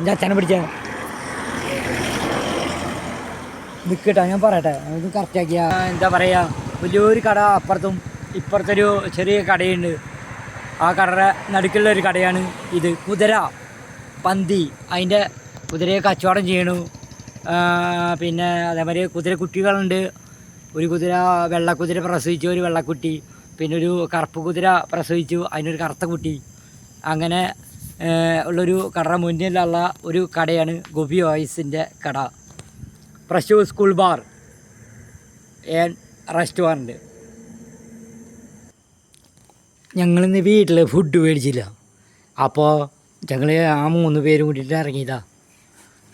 എൻ്റെ അച്ഛനെ പിടിച്ച നിൽക്കട്ടോ, ഞാൻ പറയട്ടെ, ഇത് കറക്റ്റാക്കിയ എന്താ പറയുക, വലിയൊരു കട അപ്പുറത്തും ഇപ്പുറത്തൊരു ചെറിയ കടയുണ്ട്. ആ കടയുടെ നടുക്കുള്ള ഒരു കടയാണ് ഇത്. കുതിര, പന്തി, അതിൻ്റെ കുതിരയെ കച്ചവടം ചെയ്യണു. പിന്നെ അതേമാതിരി കുതിര കുട്ടികളുണ്ട്. ഒരു കുതിര വെള്ളക്കുതിര പ്രസവിച്ചു, ഒരു വെള്ളക്കുട്ടി. പിന്നെ ഒരു കറുപ്പ് കുതിര പ്രസവിച്ചു, അതിനൊരു കറുത്ത കുട്ടി. അങ്ങനെ ഉള്ളൊരു കടയുടെ മുന്നിലുള്ള ഒരു കടയാണ് ഗോപി ഓയിസിൻ്റെ കട. Fresh school bar and restaurant. ഞങ്ങളിന്ന് വീട്ടിൽ ഫുഡ് മേടിച്ചില്ല. അപ്പോൾ ഞങ്ങൾ ആ 3 പേരും കൂട്ടിയിട്ട് ഇറങ്ങിയതാ.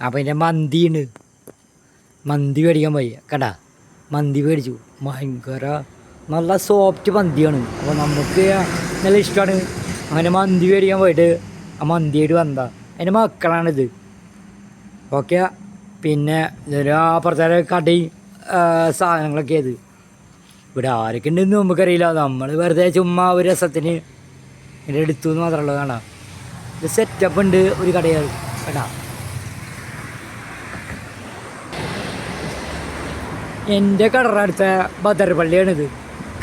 അപ്പോൾ അതിൻ്റെ മന്തിയുണ്ട്, മന്തി മേടിക്കാൻ പോയി. കടാ മന്തി മേടിച്ചു. ഭയങ്കര നല്ല സോഫ്റ്റ് മന്തിയാണ്. അപ്പോൾ നമുക്ക് നല്ല ഇഷ്ടമാണ്. അങ്ങനെ മന്തി മേടിക്കാൻ പോയിട്ട് ആ മന്തിയായിട്ട് വന്നതാ. അതിൻ്റെ മക്കളാണിത്. ഓക്കെ. പിന്നെ ഇതൊരു അപ്പുറത്തെ കടയും സാധനങ്ങളൊക്കെ ഇത്. ഇവിടെ ആരൊക്കെ ഉണ്ടെന്ന് നമുക്കറിയില്ല. നമ്മൾ വെറുതെ ചുമ്മാ ഒരു രസത്തിന് ഇങ്ങനെ എടുത്തു എന്ന് മാത്രമല്ല. കാണാം, ഇത് സെറ്റപ്പ് ഉണ്ട് ഒരു കടയാണ് കേട്ടാ. എൻ്റെ കടയുടെ അടുത്ത ബദർപള്ളിയാണിത്.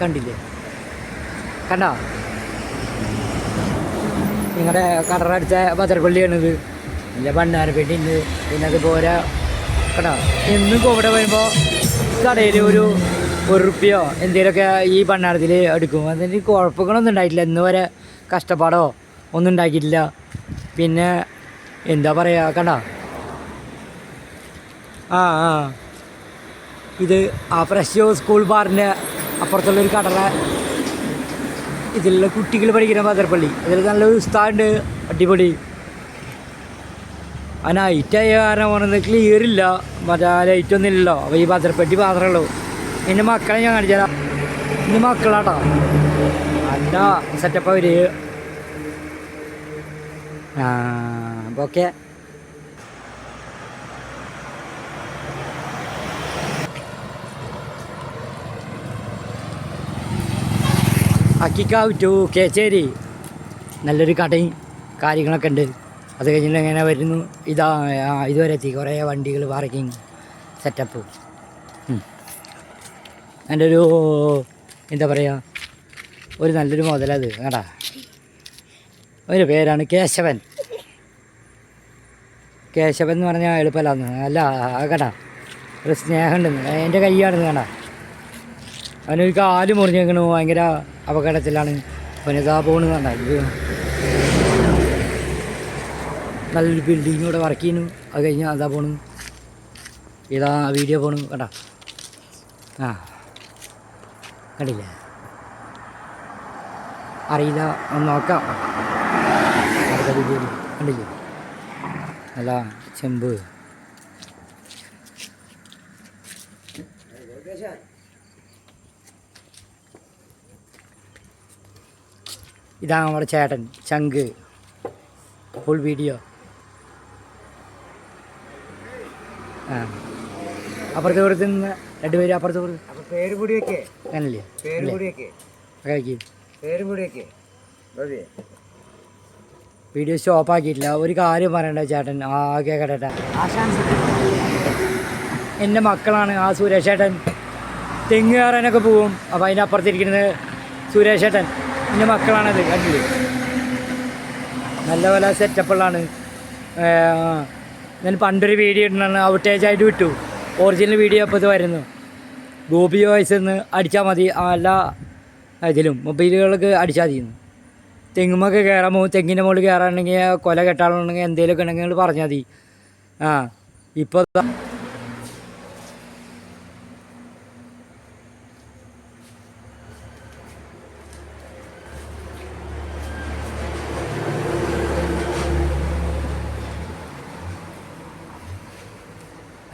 കണ്ടില്ലേ? കണ്ടാ? നിങ്ങളുടെ കടയുടെ അടുത്ത ബദർപള്ളിയാണിത്. എൻ്റെ ഭണ്ണാരപ്പേട്ടി ഉണ്ട്. പിന്നെ അതുപോലെ കേട്ടോ, എന്നും കോവിഡ് വരുമ്പോൾ കടയിൽ ഒരു റുപ്യോ എന്തെങ്കിലുമൊക്കെ ഈ ഭണ്ണാരത്തിൽ എടുക്കും. അതിന് കുഴപ്പങ്ങളൊന്നും ഉണ്ടായിട്ടില്ല. ഇന്ന് വരെ കഷ്ടപ്പാടോ ഒന്നും ഉണ്ടാക്കിയിട്ടില്ല. പിന്നെ എന്താ പറയുക, കണ്ടോ? ഇത് ആ ഫ്രഷ് സ്കൂൾ ബാറിൻ്റെ അപ്പുറത്തുള്ളൊരു കടയുടെ ഇതിലുള്ള കുട്ടികൾ പഠിക്കുന്ന ബദർപള്ളി. ഇതിൽ നല്ലൊരു ഉസ്താദുണ്ട്, അടിപൊളി. ആ നൈറ്റായ കാരണം പറഞ്ഞത് ക്ലിയർ ഇല്ല, മറ്റേ ലൈറ്റൊന്നും ഇല്ലല്ലോ. അപ്പോൾ ഈ ബദർപ്പെട്ടി മാത്രമേ ഉള്ളൂ. എൻ്റെ മക്കളെ ഞാൻ കാണിച്ചാൽ എൻ്റെ മക്കളാട്ടോ, നല്ല സെറ്റപ്പ് അവർ. ഓക്കെ. അക്കിക്കാവ് ടു കേച്ചേരി നല്ലൊരു കടയും കാര്യങ്ങളൊക്കെ ഉണ്ട്. അത് കഴിഞ്ഞിട്ട് എങ്ങനെ വരുന്നു. ഇതുവരെ എത്തി കുറേ വണ്ടികൾ പാർക്കിങ് സെറ്റപ്പ്. എൻ്റെ ഒരു എന്താ പറയുക, ഒരു നല്ലൊരു മുതലത് കേട്ടാ. ഒരു പേരാണ് കേശവൻ. കേശവൻ എന്ന് പറഞ്ഞാൽ എളുപ്പമല്ലാന്ന് അല്ല കേട്ടാ. ഒരു സ്നേഹമുണ്ട്. എൻ്റെ കൈയാണെന്ന് കേട്ടാ. അവനൊരു കാല് മുറിഞ്ഞേക്കണു, ഭയങ്കര അപകടത്തിലാണ്. അവനിതാ പോണെന്ന് കണ്ടാ. ഇത് നല്ലൊരു ബിൽഡിങ് ഇവിടെ വർക്ക് ചെയ്യുന്നു. അത് കഴിഞ്ഞാൽ അതാ പോണു, ഇതാ വീഡിയോ പോണു കേട്ടാ. കണ്ടില്ലേ? അറിയില്ല, ഒന്ന് നോക്കാം. അടുത്ത വീഡിയോ കണ്ടില്ലേ? നല്ല ചെമ്പ്. ഇതാണ് നമ്മുടെ ചേട്ടൻ ചങ്ക്. Full video. അപ്പുറത്തെ പുറത്ത് നിന്ന് 2 പേര് അപ്പുറത്തെ പുറത്ത് പേര് കൂടിയൊക്കെ അങ്ങനല്ലേ? പേര് കൂടിയൊക്കെ വീഡിയോ സ്റ്റോപ്പ് ആക്കിയിട്ടില്ല. ഒരു കാര്യം പറയണ്ട ചേട്ടൻ, ആകെ കേട്ടെ. എൻ്റെ മക്കളാണ്. ആ സുരേഷ് ചേട്ടൻ തെങ്ങ് കയറാനൊക്കെ പോവും. അപ്പോൾ അതിൻ്റെ അപ്പുറത്തിരിക്കുന്നത് സുരേഷ് ചേട്ടൻ, എൻ്റെ മക്കളാണത്. കണ്ടില്ലേ? നല്ല പോലെ സെറ്റപ്പുള്ളതാണ്. ഞാൻ പണ്ടൊരു വീഡിയോ ഇട്ടാണ്, ഔട്ടേജായിട്ട് വിട്ടു. ഒറിജിനൽ വീഡിയോ ഇപ്പോൾ ഇത് വരുന്നു. ഗോപി വോയിസ് എന്ന് അടിച്ചാൽ മതി. എല്ലാ ഇതിലും മൊബൈലുകൾക്ക് അടിച്ചാൽ മതി. തെങ്ങുമൊക്കെ കയറാൻ പോകും. തെങ്ങിൻ്റെ മുകളിൽ കയറാണെങ്കിൽ കൊല കെട്ടാളുണ്ടെങ്കിൽ എന്തെങ്കിലുമൊക്കെ ഉണ്ടെങ്കിൽ പറഞ്ഞാൽ മതി. ഇപ്പോൾ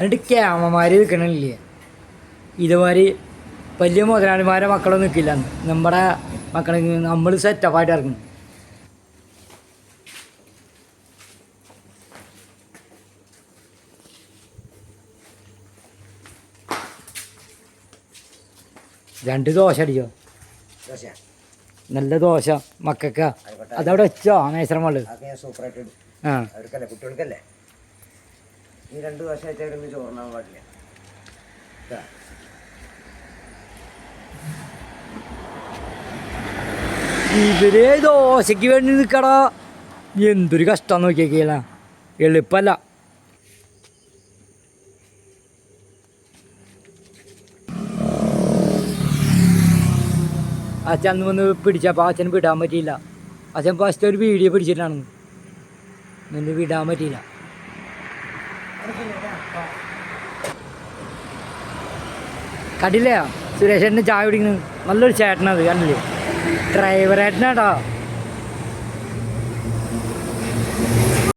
എന്നിട്ട് ക്യാമമാർ നിൽക്കണില്ലേ? ഇതുമാതിരി വലിയ മുതലാളിമാരെ മക്കളൊന്നും നിൽക്കില്ല. നമ്മുടെ മക്കളെ നമ്മൾ സെറ്റപ്പായിട്ട് ഇറങ്ങും. രണ്ട് ദോശ അടിച്ചോ? നല്ല ദോശ മക്കൾക്കാ. അതവിടെ വെച്ചോ മേശ്രമള്ളു. കുട്ടികൾക്കല്ലേ ഈ 2 വർഷമായിട്ട് അവിടെ നിന്ന് ചോറിനാൻ പാടില്ല. ഇവര് ദോശയ്ക്ക് വേണ്ടി നിൽക്കടാ. എന്തൊരു കഷ്ടം നോക്കിയേക്കല, എളുപ്പല്ല. അച്ഛൻ വന്ന് പിടിച്ചപ്പോൾ അച്ഛന് വിടാൻ പറ്റിയില്ല. അച്ഛൻ ഫസ്റ്റ് ഒരു വീഡിയോ പിടിച്ചിട്ടാണ്, എന്നിട്ട് വിടാൻ പറ്റിയില്ല. കണ്ടില്ലേ സുരേഷേട്ടന് ചായ കുടിക്കുന്നത്? നല്ലൊരു ചേട്ടനത്, കണ്ടില്ലേ? ഡ്രൈവറേട്ടനാട്ടോ.